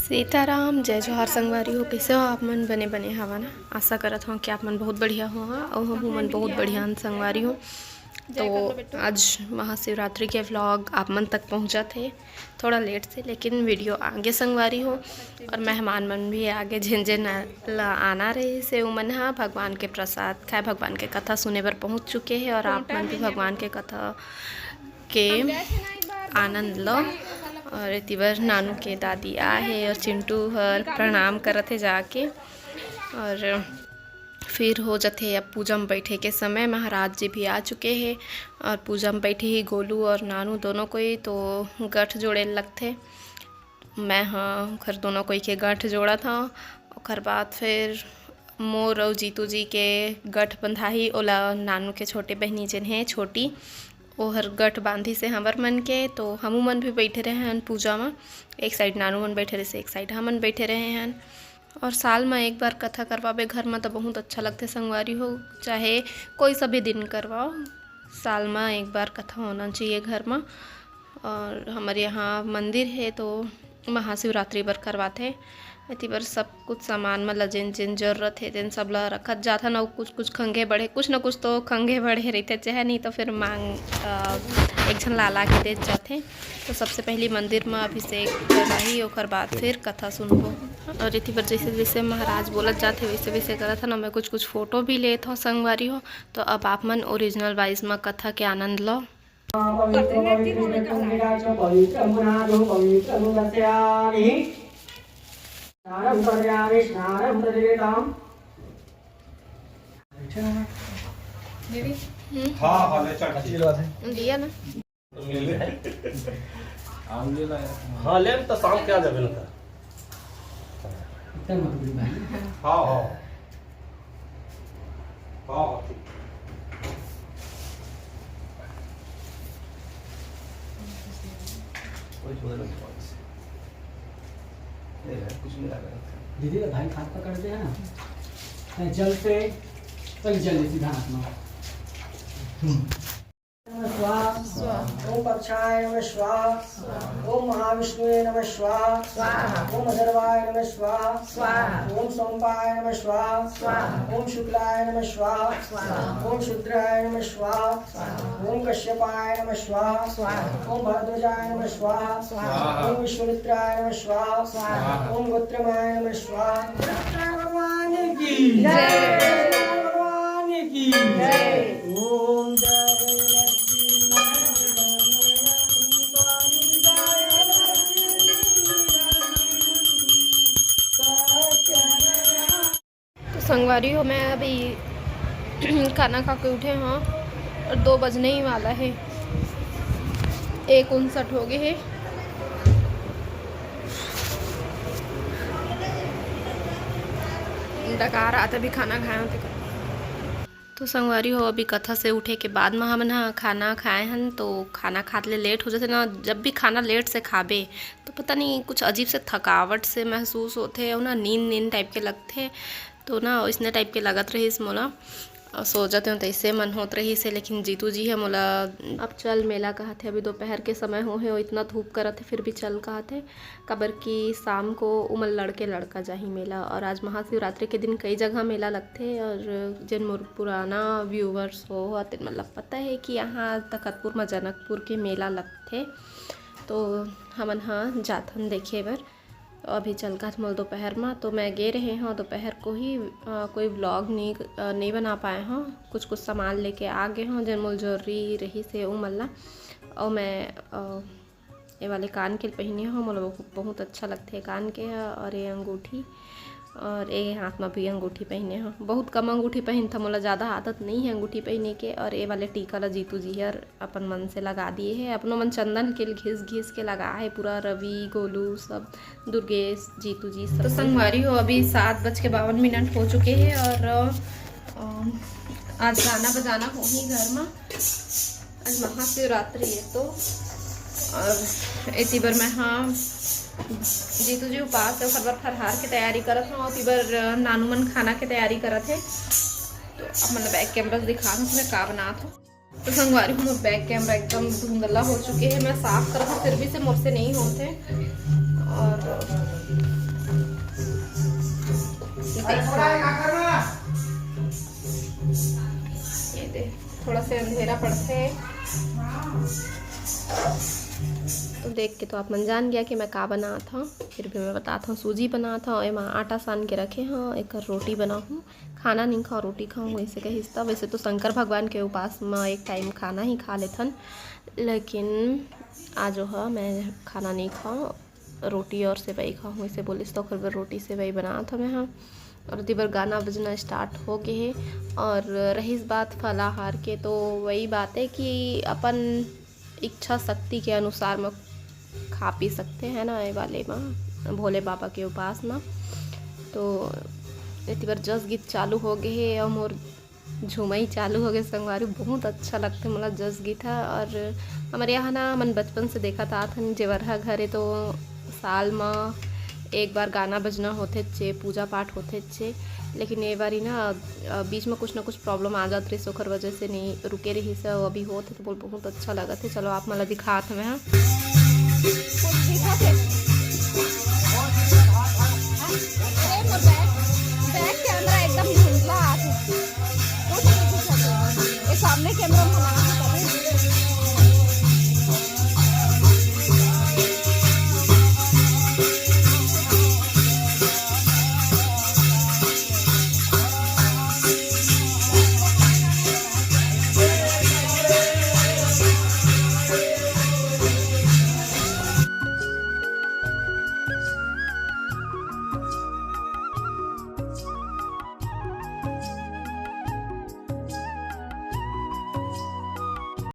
सीताराम जय जोहार संगवारी हो। कैसे हो आप मन? बने बने हवा ना। आशा करत हूँ कि आप मन बहुत बढ़िया हो और हम मन बहुत बढ़िया संगवारी हो। तो आज महाशिवरात्रि के व्लॉग आप मन तक पहुँचा थे थोड़ा लेट से, लेकिन वीडियो आगे संगवारी हो और मेहमान मन भी आगे जिन जिन आना रहे से उमन हा भगवान के प्रसाद खाए, भगवान के कथा सुने पर पहुँच चुके हैं और आप मन भी भगवान के कथा के आनंद लो। और इतिवर नानू के दादी आए और चिंटू हर प्रणाम करत है जाके। और फिर हो जाते अब पूजा में बैठे के समय महाराज जी भी आ चुके हैं और पूजा में बैठे ही गोलू और नानू दोनों कोई तो गठ जोड़े लगते। मैं हाँ खर दोनों कोई के गठ जोड़ा था। और बाद फिर मोर और जीतू जी के गठ बंधाही ओला नानू के छोटे बहनी जिन हैं छोटी वो हर गठ बांधी से हमर मन के। तो हमू मन भी बैठे रहे हैं पूजा में, एक साइड नानू मन बैठे रहे से एक साइड हमन बैठे रहे हैं। और साल में एक बार कथा करवावे घर में तो बहुत अच्छा लगते संगवारी हो, चाहे कोई सा भी दिन करवाओ, साल में एक बार कथा होना चाहिए घर में। और हमारे यहाँ मंदिर है तो महाशिवरात्रि पर करवाते इति बार सब कुछ सामान में जिन जिन जरूरत है जिन सब ला रखत जाता ना। कुछ कुछ खंगे बढ़े, कुछ ना कुछ तो खंगे बढ़े रहते चाहे नहीं तो फिर मांग एक झन लाला के दे जाते। तो सबसे पहले मंदिर में अभिषेक करवाही और बाद फिर कथा सुनबो। और इति बार जैसे जैसे महाराज बोलत जाते वैसे वैसे करा था ना। मैं कुछ कुछ फोटो भी ले था संगवारी हो। तो अब आप मन ओरिजिनल वाइज में कथा के आनंद लो। स्नानं कर्यामि स्नानं प्रतिवेदाम् दीदी हाँ ले चल अच्छी बात है लिया ना हाँ ले तो शाम क्या जब ना हाँ हाँ हाँ कुछ नहीं लगा दीदी भाई हाथ पकड़ते हैं ना जल से पहले जल सीधा हाथ में स्वाहा। ओम पक्षाय नमः स्वाहा। ओम महाविष्णुवे नमः स्वाहा। ओम अधर्वाय नमः स्वाहा। ओम सोमपाय नमः स्वाहा। ओम शुक्लाय नमः स्वाहा। ओम शुद्राय नमः स्वाहा। ओम कश्यपाय नमः स्वाहा। ओम भरद्वाजाय नमः स्वाहा। ओम विश्वामित्राय नमः स्वाहा। ओम गोत्रमाय नमः स्वाहा। भगवान की जय, भगवान की जय। ओम संगवारी हो। मैं अभी खाना खा के उठे हाँ और 2 बजने ही वाला है, 1:59 हो गए है। डकार आते भी खाना खाए होते तो संगवारी हो। अभी कथा से उठे के बाद में हम ना खाना खाए हन तो खाना खाते लेट हो जाते ना। जब भी खाना लेट से खाबे तो पता नहीं कुछ अजीब से थकावट से महसूस होते और ना नींद नींद टाइप के लगते। तो ना इसने टाइप के लगत रही मोला और सो जाते हो तो इससे मन होत रही से। लेकिन जीतू जी है मोला अब चल मेला कहते। अभी दोपहर के समय हो है और इतना धूप करते फिर भी चल कहते कबर की शाम को उमल लड़के लड़का जाही मेला। और आज महाशिवरात्रि के दिन कई जगह मेला लगते और जिन मोर पुराना व्यूवर्स हो तिन मतलब पता है कि यहाँ तखतपुर में जनकपुर के मेला लगते। तो हमन हाँ जाथन देखे बर अभी चल का मोल दोपहर में। तो मैं गे रहे हैं दोपहर को ही कोई व्लॉग नहीं बना पाए हों। कुछ कुछ सामान लेके आ गए हों जिन मोल जरूरी रही से उमल्ला। और मैं ये वाले कान के पहने हो मोला बहुत अच्छा लगते है कान के। और ये अंगूठी और ये हाथ में भी अंगूठी पहने हो। बहुत कम अंगूठी पहन था, मोला ज़्यादा आदत नहीं है अंगूठी पहने के। और ये वाले टीका ला जीतू जी हर अपन मन से लगा दिए है, अपनों मन चंदन के घिस घिस के लगा है पूरा। रवि गोलू सब दुर्गेश जीतू जी सब। तो संगवारी हो अभी 7:52 हो चुके हैं और आज गाना बजाना हो ही घर में। आज महाशिवरात्रि है तो और इसी बार मैं हाँ जीतू जी उपास है खबर फरहार की तैयारी करत हूँ और तिबर नानू मन खाना की तैयारी करत है। तो अब मतलब बैक कैमरा दिखा दूँ मैं का बना था। तो संगवारी मोर बैक कैमरा एकदम धुंधला हो चुके हैं, मैं साफ कर दूँ फिर भी से मुझसे नहीं होते और ये दे थोड़ा से अंधेरा पड़ते है तो देख के तो आप मन जान गया कि मैं का बना था। फिर भी मैं बताता हूँ, सूजी बना था, एमा आटा सान के रखे हाँ, एक रोटी बना हूँ। खाना नहीं खाओ रोटी खाऊँ वैसे का हिस्सा। वैसे तो शंकर भगवान के उपास में एक टाइम खाना ही खा लेथन, लेकिन आज जो है मैं खाना नहीं खाऊँ, रोटी और सेवई खाऊँ वैसे बोलिस तो फिर रोटी सेवई बना था मैं हाँ। और दी बार गाना बजना स्टार्ट हो गए है। और रही बात फलाहार के, तो वही बात है कि अपन इच्छा शक्ति के अनुसार में खा पी सकते हैं ना ये वाले में भोले बाबा के उपास में। तो इतनी बार जस गीत चालू हो गए है और मोर झुमई चालू हो गए संगवारी, बहुत अच्छा लगता है मतलब जस गीत है। और हमारे यहाँ ना मन बचपन से देखा था जेवरहा घर है तो साल में एक बार गाना बजना होते चे, पूजा पाठ होते चे। लेकिन ये बारी ना बीच में कुछ ना कुछ प्रॉब्लम आ जाते रही, सोकर वजह से नहीं रुके रही से अभी होते तो बोल बहुत अच्छा लगा थे। चलो आप मला दिखात में हाँ